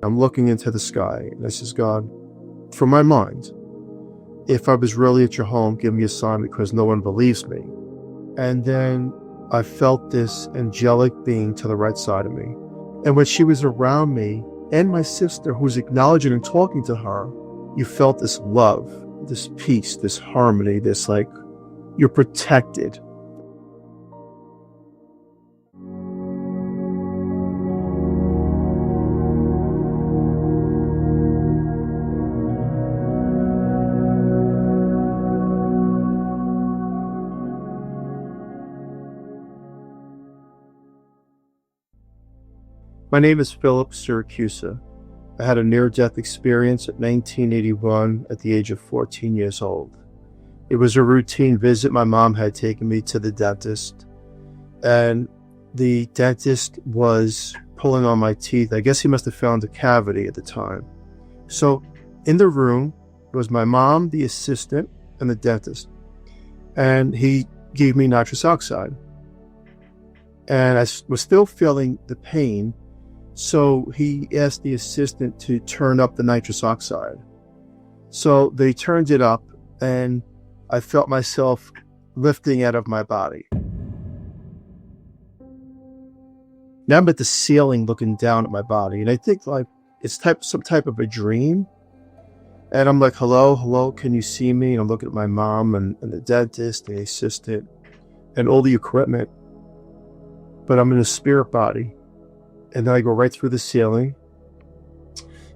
I'm looking into the sky, and I says, God, from my mind, if I was really at your home, give me a sign because no one believes me. And then I felt this angelic being to the right side of me. And when she was around me and my sister who was acknowledging and talking to her, you felt this love, this peace, this harmony, this like, you're protected. My name is Philip Siracusa. I had a near-death experience at 1981 at the age of 14 years old. It was a routine visit. My mom had taken me to the dentist, and the dentist was pulling on my teeth. I guess he must have found a cavity at the time. So in the room was my mom, the assistant, and the dentist. And he gave me nitrous oxide. And I was still feeling the pain. So he asked the assistant to turn up the nitrous oxide. So they turned it up, and I felt myself lifting out of my body. Now I'm at the ceiling looking down at my body, and I think like it's some type of a dream. And I'm like, hello, can you see me? And I'm looking at my mom and the dentist, the assistant, and all the equipment. But I'm in a spirit body. And then I go right through the ceiling,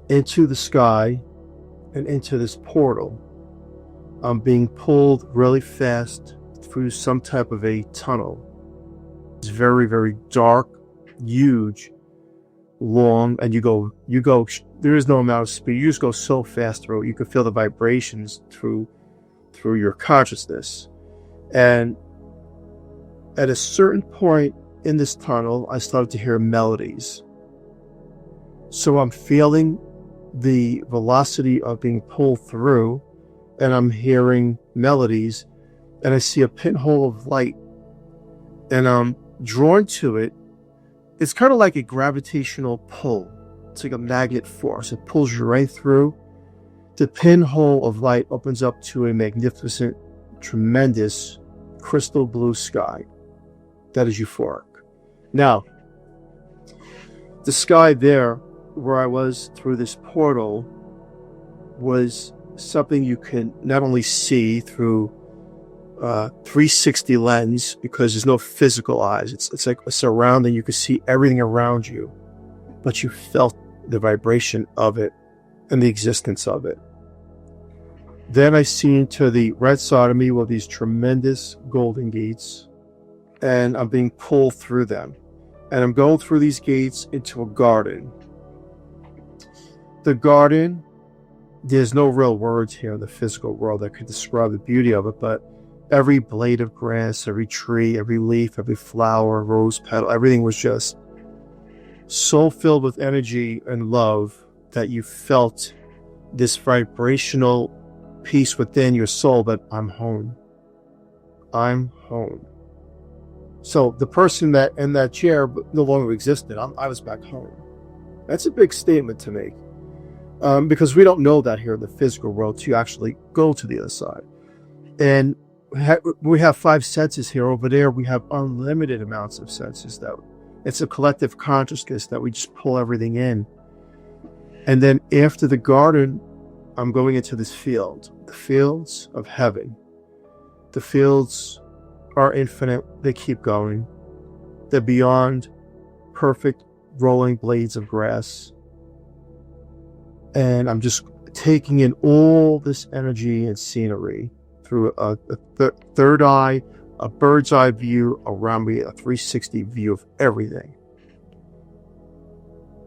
into the sky, and into this portal. I'm being pulled really fast through some type of a tunnel. It's very, very dark, huge, long, and you go, there is no amount of speed. You just go so fast through it. You can feel the vibrations through your consciousness. And at a certain point in this tunnel, I started to hear melodies. So I'm feeling the velocity of being pulled through, and I'm hearing melodies, and I see a pinhole of light, and I'm drawn to it. It's kind of like a gravitational pull. It's like a magnet force. It pulls you right through. The pinhole of light opens up to a magnificent, tremendous, crystal blue sky. That is euphoric. Now, the sky there, where I was through this portal, was something you can not only see through 360 lens, because there's no physical eyes. It's like a surrounding. You could see everything around you, but you felt the vibration of it and the existence of it. Then I see into the right side of me were these tremendous golden gates, and I'm being pulled through them. And I'm going through these gates into a garden. The garden, there's no real words here in the physical world that could describe the beauty of it, but every blade of grass, every tree, every leaf, every flower, rose petal, everything was just so filled with energy and love that you felt this vibrational peace within your soul that I'm home. I'm home. So the person that in that chair no longer existed. I was back home. That's a big statement to make, because we don't know that here in the physical world to actually go to the other side. And we have 5 senses here. Over there, we have unlimited amounts of senses. That it's a collective consciousness that we just pull everything in. And then after the garden, I'm going into this field, the fields of heaven. The fields are infinite. They keep going. They're beyond perfect rolling blades of grass. And I'm just taking in all this energy and scenery through a third eye, a bird's eye view around me, a 360 view of everything.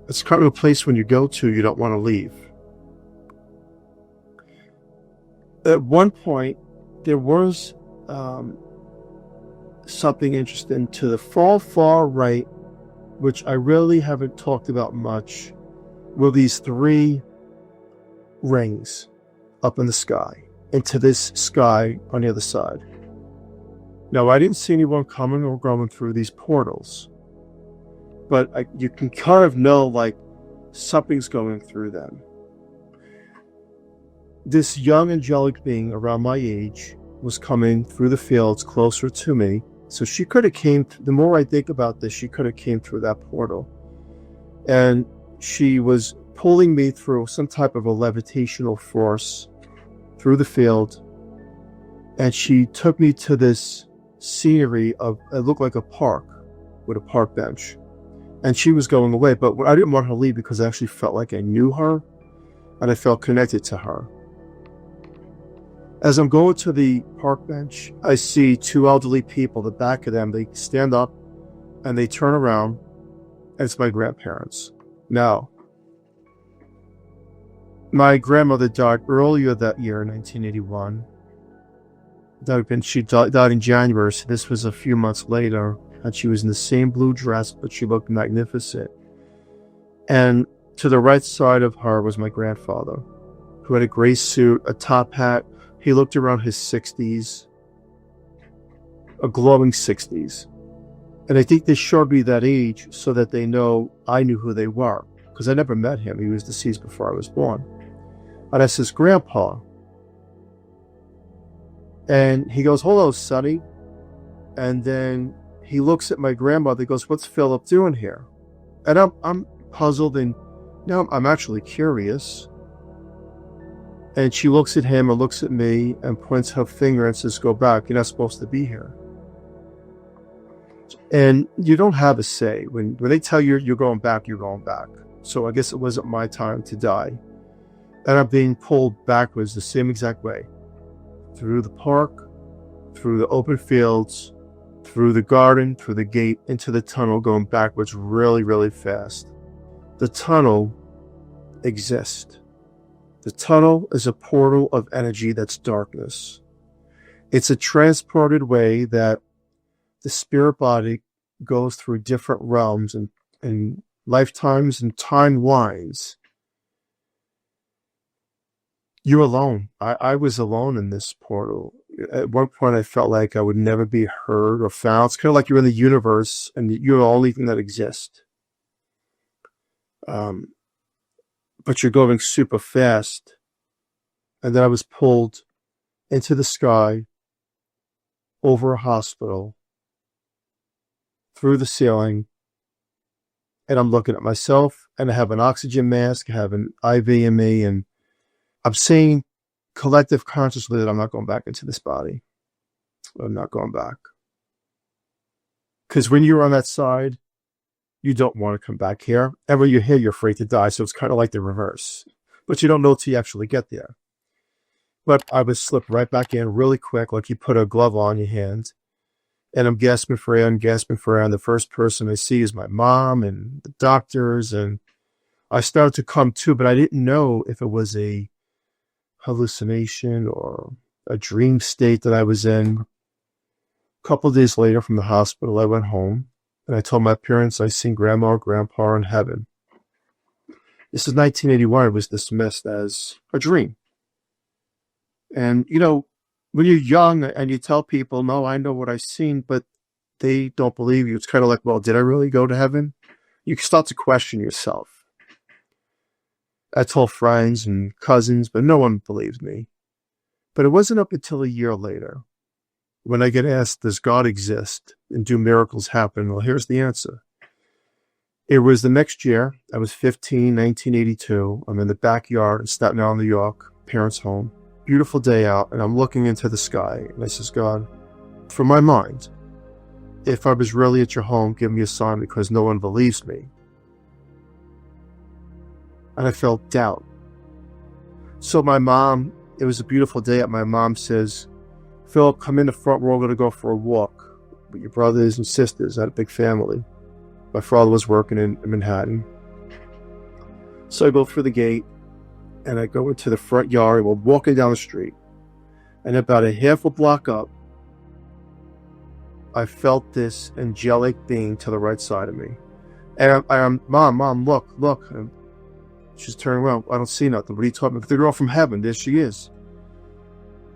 It's kind of a place when you go to, you don't want to leave. At one point, there was something interesting to the far right, which I really haven't talked about much, were these 3 rings up in the sky, into this sky on the other side. Now, I didn't see anyone coming or going through these portals, but you can kind of know, like, something's going through them. This young angelic being around my age was coming through the fields closer to me. So she could have came, the more I think about this, she could have came through that portal. And she was pulling me through some type of a levitational force through the field. And she took me to this scenery of, it looked like a park with a park bench. And she was going away, but I didn't want her to leave because I actually felt like I knew her and I felt connected to her. As I'm going to the park bench, I see two elderly people. The back of them, they stand up and they turn around, and it's my grandparents. Now, my grandmother died earlier that year, 1981. She died in January, so this was a few months later, and she was in the same blue dress, but she looked magnificent. And to the right side of her was my grandfather, who had a gray suit, a top hat. He looked around his 60s, a glowing 60s. And I think they showed me that age so that they know I knew who they were, because I never met him. He was deceased before I was born. And I says, Grandpa. And he goes, hello, Sonny. And then he looks at my grandmother. He goes, what's Philip doing here? And I'm puzzled, and now I'm actually curious. And she looks at him and looks at me and points her finger and says, go back. You're not supposed to be here. And you don't have a say. When they tell you you're going back, you're going back. So I guess it wasn't my time to die. And I'm being pulled backwards the same exact way. Through the park, through the open fields, through the garden, through the gate, into the tunnel, going backwards really, really fast. The tunnel exists. The tunnel is a portal of energy that's darkness. It's a transported way that the spirit body goes through different realms and lifetimes and timelines. You're alone. I was alone in this portal. At one point, I felt like I would never be heard or found. It's kind of like you're in the universe and you're the only thing that exists. But you're going super fast. And then I was pulled into the sky, over a hospital, through the ceiling, and I'm looking at myself, and I have an oxygen mask, I have an IV in me, and I'm saying collective consciously that I'm not going back into this body. I'm not going back. Because when you're on that side, you don't want to come back here. And when you're here, you're afraid to die. So it's kind of like the reverse. But you don't know till you actually get there. But I was slipped right back in really quick, like you put a glove on your hand. And I'm gasping for air and gasping for air. And the first person I see is my mom and the doctors. And I started to come to, but I didn't know if it was a hallucination or a dream state that I was in. A couple of days later from the hospital, I went home. And I told my parents I seen Grandma or Grandpa in heaven. This is 1981. It was dismissed as a dream. And, you know, when you're young and you tell people, no, I know what I've seen, but they don't believe you. It's kind of like, well, did I really go to heaven? You start to question yourself. I told friends and cousins, but no one believes me. But it wasn't up until a year later when I get asked, does God exist and do miracles happen? Well, here's the answer. It was the next year. I was 15, 1982. I'm in the backyard in Staten Island, New York, parents' home. Beautiful day out, and I'm looking into the sky. And I says, God, for my mind, if I was really at your home, give me a sign because no one believes me. And I felt doubt. So my mom, it was a beautiful day out. My mom says, Philip, come in the front. We're all going to go for a walk with your brothers and sisters. I had a big family. My father was working in Manhattan. So I go through the gate and I go into the front yard. We're walking down the street. And about a half a block up, I felt this angelic being to the right side of me. And I'm, Mom, look. And she's turning around. I don't see nothing. What are you talking about? The girl from heaven. There she is.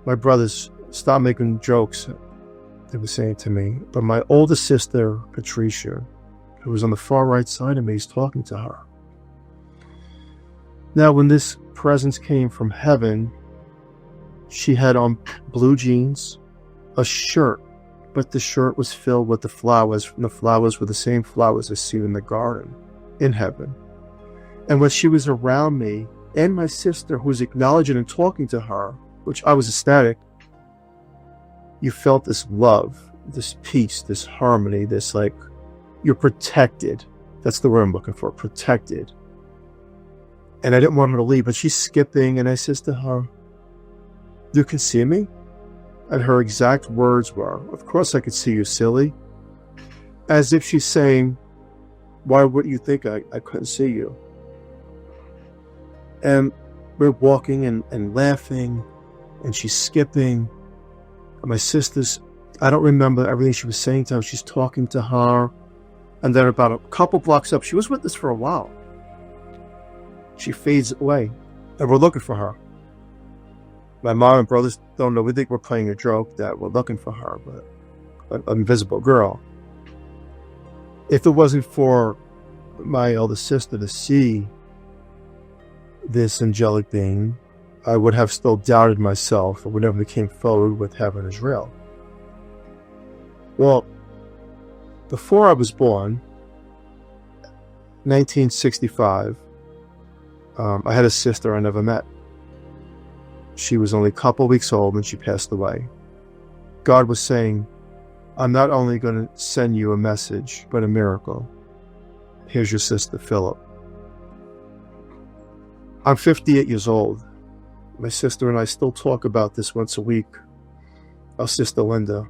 My brothers, stop making jokes, they were saying to me. But my older sister, Patricia, who was on the far right side of me, is talking to her. Now, when this presence came from heaven, she had on blue jeans, a shirt, but the shirt was filled with the flowers, and the flowers were the same flowers I see in the garden in heaven. And when she was around me and my sister, who was acknowledging and talking to her, which I was ecstatic, you felt this love, this peace, this harmony, this like, you're protected. That's the word I'm looking for, protected. And I didn't want her to leave, but she's skipping, and I says to her, "You can see me?" And her exact words were, "Of course I could see you, silly." As if she's saying, "Why would you think I couldn't see you?" And we're walking and laughing, and she's skipping. And my sister's, I don't remember everything she was saying to her. She's talking to her. And then about a couple blocks up, she was with us for a while. She fades away, and we're looking for her. My mom and brothers don't know. We think we're playing a joke that we're looking for her, but an invisible girl. If it wasn't for my eldest sister to see this angelic being, I would have still doubted myself, or whenever came forward with heaven is real. Well, before I was born, 1965, I had a sister I never met. She was only a couple weeks old when she passed away. God was saying, "I'm not only going to send you a message, but a miracle. Here's your sister, Philip." I'm 58 years old. My sister and I still talk about this once a week. Our sister Linda.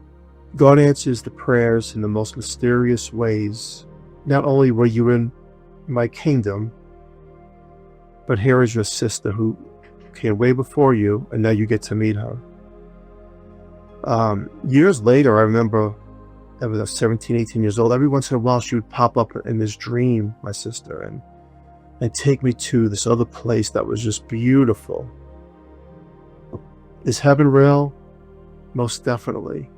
God answers the prayers in the most mysterious ways. Not only were you in my kingdom, but here is your sister who came way before you, and now you get to meet her. Years later, I remember I was 17, 18 years old. Every once in a while, she would pop up in this dream, my sister, and take me to this other place that was just beautiful. Is heaven real? Most definitely.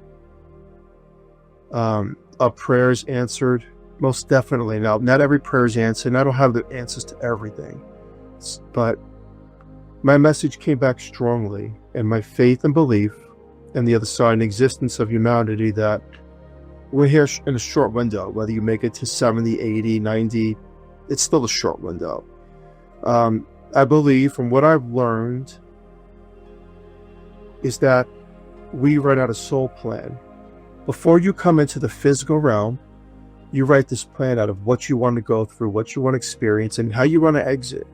Are prayers answered? Most definitely. Now, not every prayer is answered, and I don't have the answers to everything. But my message came back strongly, and my faith and belief and the other side and existence of humanity, that we're here in a short window. Whether you make it to 70, 80, 90, it's still a short window. I believe, from what I've learned, is that we write out a soul plan. Before you come into the physical realm, you write this plan out of what you want to go through, what you want to experience, and how you want to exit.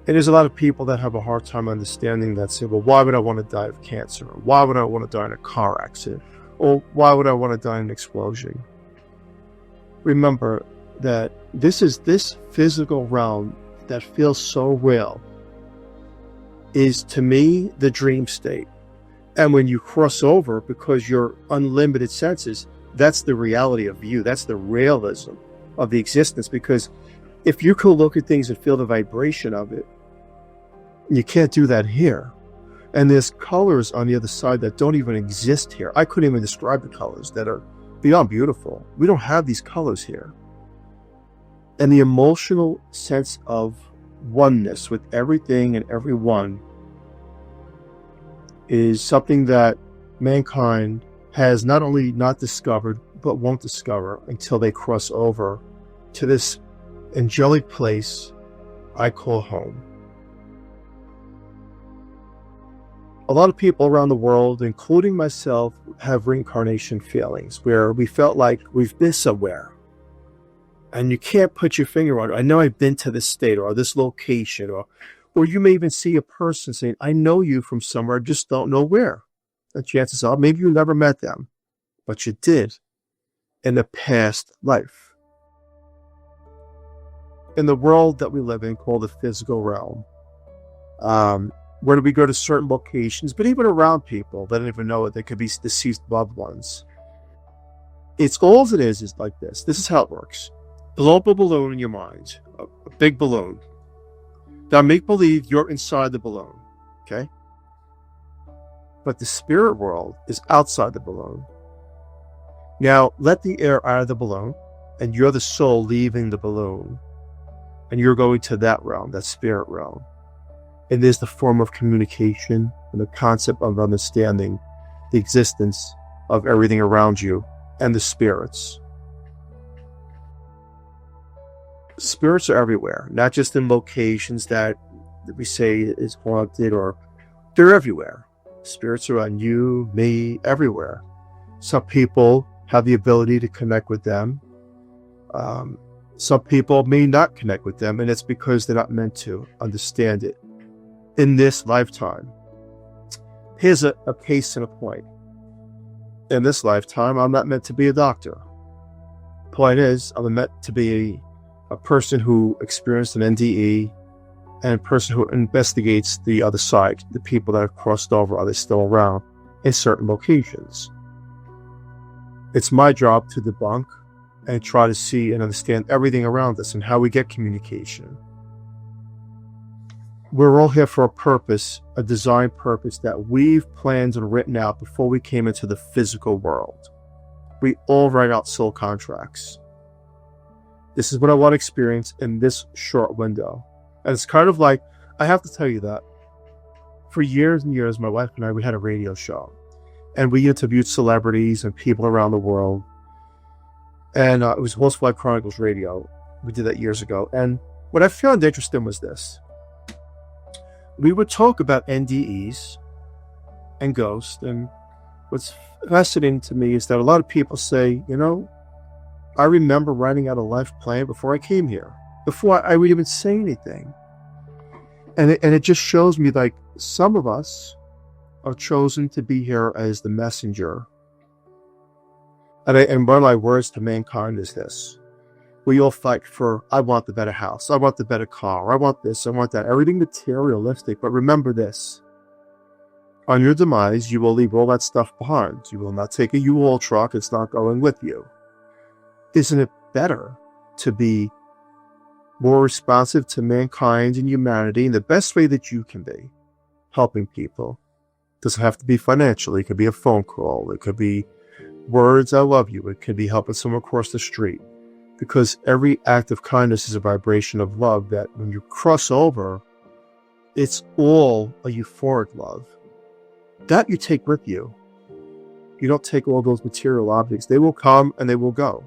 And there's a lot of people that have a hard time understanding that, say, well, why would I want to die of cancer? Or why would I want to die in a car accident? Or why would I want to die in an explosion? Remember that this physical realm that feels so real is, to me, the dream state. And when you cross over, because you're unlimited senses, that's the reality of you. That's the realism of the existence. Because if you could look at things and feel the vibration of it, you can't do that here. And there's colors on the other side that don't even exist here. I couldn't even describe the colors, that are beyond beautiful. We don't have these colors here. And the emotional sense of oneness with everything and everyone is something that mankind has not only not discovered, but won't discover until they cross over to this angelic place I call home. A lot of people around the world, including myself, have reincarnation feelings where we felt like we've been somewhere. And you can't put your finger on it. I know I've been to this state or this location, or you may even see a person saying, I know you from somewhere, I just don't know where. And chances are, maybe you never met them, but you did in a past life. In the world that we live in, called the physical realm, where we go to certain locations, but even around people that don't even know it, they could be deceased loved ones. It's all it is like this. This is how it works. Blow up a balloon in your mind, a big balloon. Now make believe you're inside the balloon, okay? But the spirit world is outside the balloon. Now let the air out of the balloon, and you're the soul leaving the balloon. and you're going to that realm, that spirit realm. It is the form of communication and the concept of understanding the existence of everything around you and the spirits. Spirits are everywhere, not just in locations that we say is haunted, or they're everywhere. Spirits are on you, me, everywhere. Some people have the ability to connect with them. Some people may not connect with them, and it's because they're not meant to understand it in this lifetime. Here's a case in a point. In this lifetime, I'm not meant to be a doctor. Point is, I'm meant to be a person who experienced an NDE and a person who investigates the other side, the people that have crossed over, are they still around in certain locations. It's my job to debunk and try to see and understand everything around us and how we get communication. We're all here for a purpose, a design purpose that we've planned and written out before we came into the physical world. We all write out soul contracts. This is what I want to experience in this short window. And it's kind of like, I have to tell you that for years and years, my wife and I, we had a radio show. And we interviewed celebrities and people around the world. And it was Host Life Chronicles Radio. We did that years ago. And what I found interesting was this. We would talk about NDEs and ghosts. And what's fascinating to me is that a lot of people say, I remember writing out a life plan before I came here, before I would even say anything. And it just shows me like some of us are chosen to be here as the messenger. And one of my words to mankind is this. We all fight for, I want the better house, I want the better car, I want this, I want that, everything materialistic. But remember this. On your demise, you will leave all that stuff behind. You will not take a U-Haul truck. It's not going with you. Isn't it better to be more responsive to mankind and humanity in the best way that you can be, helping people? It doesn't have to be financially. It could be a phone call. It could be words, I love you. It could be helping someone cross the street. Because every act of kindness is a vibration of love that when you cross over, it's all a euphoric love. That you take with you. You don't take all those material objects. They will come and they will go.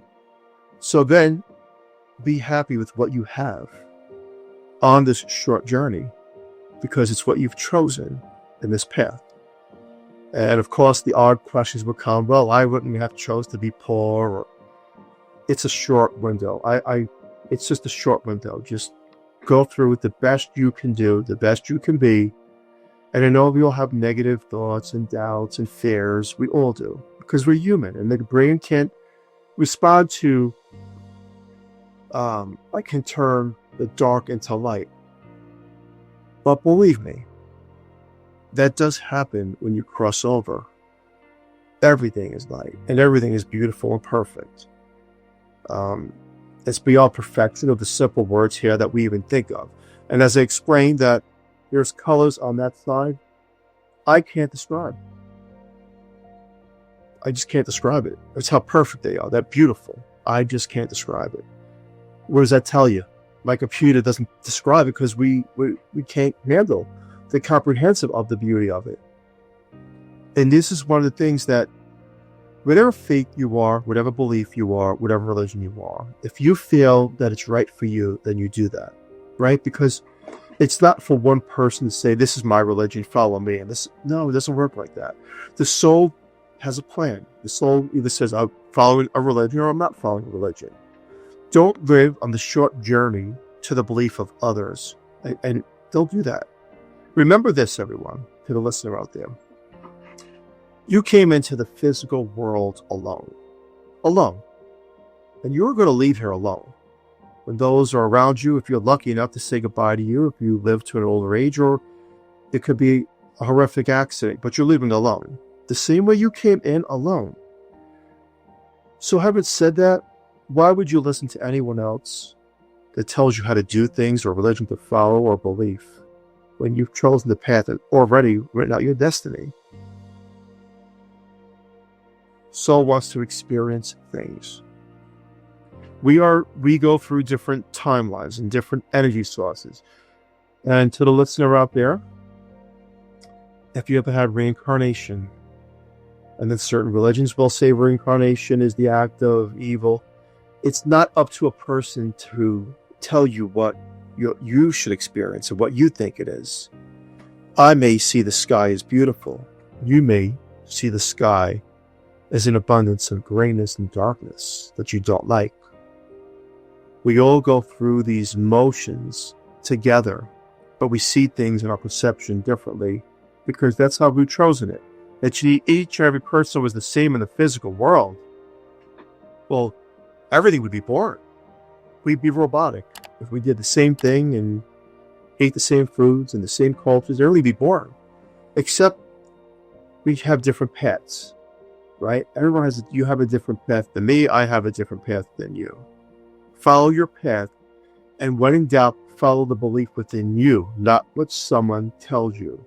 So then, be happy with what you have on this short journey, because it's what you've chosen in this path. And of course, the odd questions will come. Well, I wouldn't have chose to be poor. Or, it's a short window. It's just a short window. Just go through it the best you can do, the best you can be. And I know we all have negative thoughts and doubts and fears. We all do, because we're human, and the brain can't respond to. I can turn the dark into light. But believe me, that does happen when you cross over. Everything is light, and everything is beautiful and perfect. It's beyond perfection of the simple words here that we even think of. And as I explained that there's colors on that side, I can't describe. I just can't describe it. It's how perfect they are. They're beautiful. I just can't describe it. What does that tell you? My computer doesn't describe it because we can't handle the comprehensive of the beauty of it. And this is one of the things that whatever faith you are, whatever belief you are, whatever religion you are, if you feel that it's right for you, then you do that, right? Because it's not for one person to say, this is my religion, follow me. And no, it doesn't work like that. The soul has a plan. The soul either says, I'm following a religion or I'm not following a religion. Don't live on the short journey to the belief of others. And don't do that. Remember this, everyone, to the listener out there. You came into the physical world alone. Alone. And you're going to leave here alone. When those are around you, if you're lucky enough to say goodbye to you, if you live to an older age, or it could be a horrific accident, but you're leaving alone. The same way you came in alone. So having said that, why would you listen to anyone else that tells you how to do things, or religion to follow, or belief, when you've chosen the path and already written out your destiny? Soul wants to experience things. We go through different timelines and different energy sources. And to the listener out there, if you ever had reincarnation, and then certain religions will say reincarnation is the act of evil, it's not up to a person to tell you what you should experience and what you think it is. I may see the sky as beautiful. You may see the sky as an abundance of grayness and darkness that you don't like. We all go through these motions together, but we see things in our perception differently because that's how we've chosen it. That each and every person was the same in the physical world, well, everything would be boring. We'd be robotic. If we did the same thing and ate the same foods and the same cultures, everything would be boring. Except we have different paths, right? You have a different path than me. I have a different path than you. Follow your path, and when in doubt, follow the belief within you, not what someone tells you.